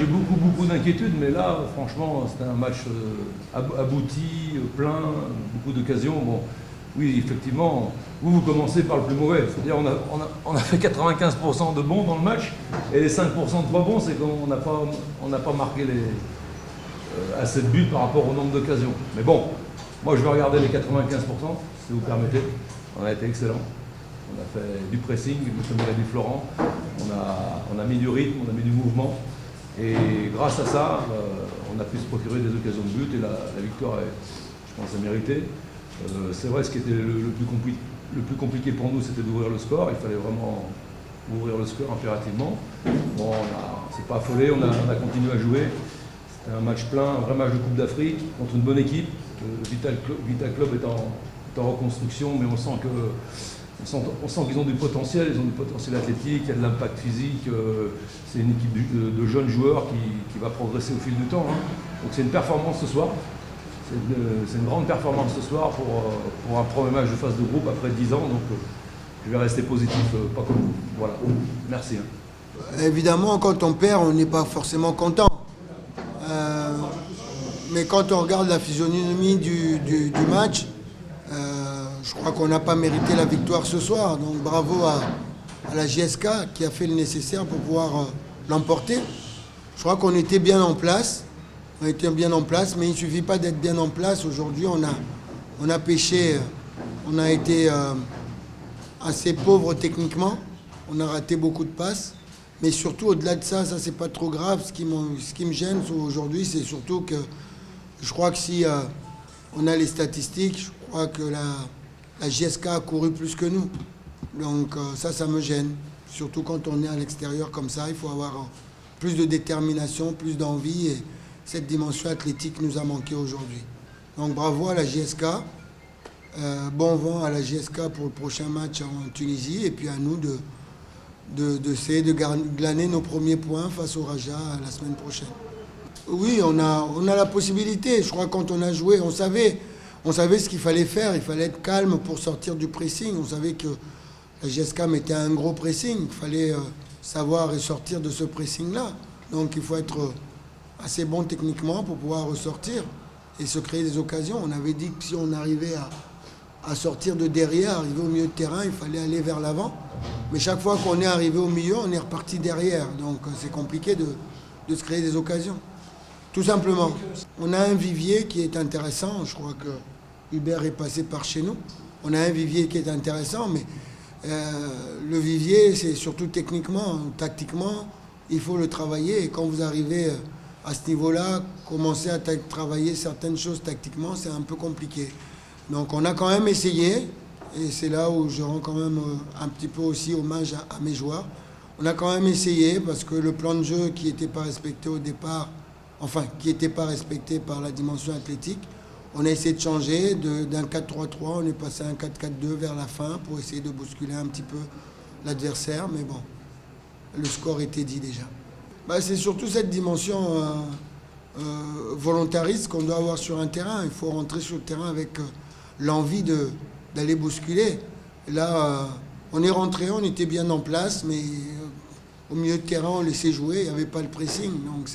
j'ai beaucoup d'inquiétudes, mais là, franchement, c'était un match abouti, plein, beaucoup d'occasions. Bon, oui, effectivement, vous commencez par le plus mauvais. C'est-à-dire on a fait 95% de bons dans le match, et les 5% de pas bons, c'est qu'on n'a pas marqué assez de buts par rapport au nombre d'occasions. Mais bon, moi je vais regarder les 95%, si vous permettez. On a été excellent. On a fait du pressing, comme l'a dit Florent. On a mis du rythme, on a mis du mouvement. Et grâce à ça, on a pu se procurer des occasions de but. Et la victoire, je pense, est méritée. C'est vrai, ce qui était le plus compliqué pour nous, c'était d'ouvrir le score. Il fallait vraiment ouvrir le score impérativement. Bon, on s'est pas affolé, on a continué à jouer. C'était un match plein, un vrai match de Coupe d'Afrique contre une bonne équipe. Vital Club est en reconstruction, mais on sent qu'ils ont du potentiel, ils ont du potentiel athlétique, il y a de l'impact physique. C'est une équipe de jeunes joueurs qui va progresser au fil du temps. Hein. Donc c'est une performance ce soir. C'est une grande performance ce soir pour un premier match de phase de groupe après 10 ans. Donc je vais rester positif, pas comme vous. Voilà. Merci. Hein. Évidemment, quand on perd, on n'est pas forcément content. Mais quand on regarde la physionomie du match, je crois qu'on n'a pas mérité la victoire ce soir. Donc bravo à la JSK qui a fait le nécessaire pour pouvoir l'emporter. Je crois qu'on était bien en place. On était bien en place, mais il ne suffit pas d'être bien en place. Aujourd'hui, on a pêché, on a été assez pauvre techniquement. On a raté beaucoup de passes. Mais surtout, au-delà de ça, c'est pas trop grave. Ce qui me gêne aujourd'hui, c'est surtout que je crois que si on a les statistiques, je crois que la JSK a couru plus que nous. Donc ça me gêne. Surtout quand on est à l'extérieur comme ça, il faut avoir plus de détermination, plus d'envie. Et cette dimension athlétique nous a manqué aujourd'hui. Donc bravo à la JSK. Bon vent à la JSK pour le prochain match en Tunisie. Et puis à nous d'essayer de glaner nos premiers points face au Raja la semaine prochaine. Oui, on a la possibilité. Je crois que quand on a joué, on savait ce qu'il fallait faire. Il fallait être calme pour sortir du pressing. On savait que la JSK mettait un gros pressing. Il fallait savoir sortir de ce pressing-là. Donc il faut être assez bon techniquement pour pouvoir ressortir et se créer des occasions. On avait dit que si on arrivait à sortir de derrière, arriver au milieu de terrain, il fallait aller vers l'avant. Mais chaque fois qu'on est arrivé au milieu, on est reparti derrière. Donc c'est compliqué de se créer des occasions. Tout simplement. On a un vivier qui est intéressant. Je crois que Hubert est passé par chez nous. On a un vivier qui est intéressant, mais le vivier, c'est surtout techniquement, tactiquement, il faut le travailler. Et quand vous arrivez à ce niveau-là, commencer à travailler certaines choses tactiquement, c'est un peu compliqué. Donc on a quand même essayé, et c'est là où je rends quand même un petit peu aussi hommage à mes joueurs. On a quand même essayé, parce que le plan de jeu qui n'était pas respecté au départ, qui n'était pas respecté par la dimension athlétique, on a essayé de changer d'un 4-3-3, on est passé à un 4-4-2 vers la fin pour essayer de bousculer un petit peu l'adversaire, mais bon, le score était dit déjà. C'est surtout cette dimension volontariste qu'on doit avoir sur un terrain. Il faut rentrer sur le terrain avec l'envie d'aller bousculer. Et là, on est rentré, on était bien en place, mais au milieu de terrain, on laissait jouer, il n'y avait pas le pressing. Donc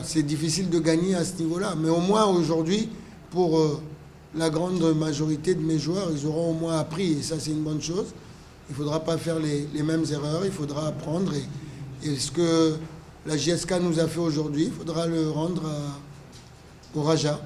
c'est difficile de gagner à ce niveau-là. Mais au moins aujourd'hui, pour la grande majorité de mes joueurs, ils auront au moins appris. Et ça, c'est une bonne chose. Il ne faudra pas faire les mêmes erreurs, il faudra apprendre. Et ce que la JSK nous a fait aujourd'hui, il faudra le rendre au Raja.